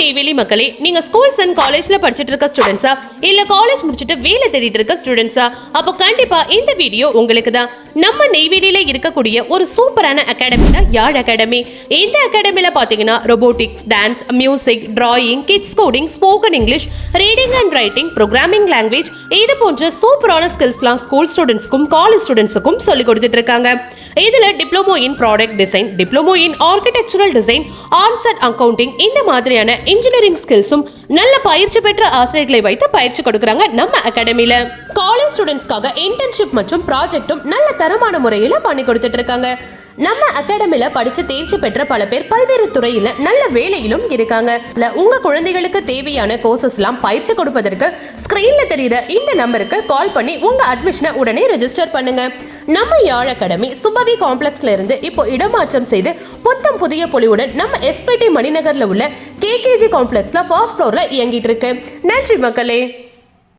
நெய்வேலி மக்களே, நீங்க schools and காலேஜ்ல படிச்சிட்டு இருக்க ஸ்டூடெண்ட்ஸா இல்ல காலேஜ் முடிச்சிட்டு வேலை தேடிட்டு இருக்க ஸ்டூடெண்ட்ஸா, அப்போ கண்டிப்பா இந்த வீடியோ உங்களுக்கு தான். நம்ம நெய்வேலியில இருக்கக்கூடிய ஒரு சூப்பரான அகாடமி தான் யாழ் அகாடமி. இந்த அகாடமில பாத்தீங்கன்னா robotics, dance, music, drawing, kids coding, spoken English, reading and writing, programming language இது போன்ற சூப்பரான ஸ்கில்ஸ்லாம் ஸ்கூல் ஸ்டூடெண்ட்ஸ்க்கும் காலேஜ் ஸ்டூடெண்ட்ஸுக்கும் சொல்லி கொடுத்துட்டு இருக்காங்க. இதுல diploma in product design, diploma in architectural design, onsite accounting இந்த மாதிரியான இன்ஜினியரிங் ஸ்கில்ஸும் நல்ல பயிற்சி பெற்ற ஆசிரியர்களை வைத்து பயிற்சி கொடுக்கறாங்க நம்ம அகாடமில. காலேஜ் ஸ்டூடெண்ட்ஸ்க்காக இன்டர்ன்ஷிப் மற்றும் ப்ராஜெக்டும் நல்ல தரமான முறையில பண்ணி கொடுத்துட்டு இருக்காங்க. நம்ம அகாடமில படிச்சு தேர்ச்சி பெற்ற பல பேர் பல்வேறு துறையில நல்ல வேலையிலும் இருக்காங்க. உங்க குழந்தைகளுக்கு தேவையான கோர்சஸ் எல்லாம் பயிற்சி கொடுப்பதற்கு ஸ்கிரீன்ல தெரியுற இந்த நம்பருக்கு கால் பண்ணி உங்க அட்மிஷனை உடனே ரெஜிஸ்டர் பண்ணுங்க. நம்ம யாழ் அகாடமி சுபவி காம்ப்ளெக்ஸ்ல இருந்து இப்போ இடமாற்றம் செய்து புத்தம் புதிய பொலிவுடன் நம்ம எஸ்பிடி மணிநகர்ல உள்ள கேகேஜி காம்ப்ளெக்ஸ்ல ஃபர்ஸ்ட் ஃப்ளோர்ல இயங்கிட்டு இருக்கு. நன்றி மக்களே.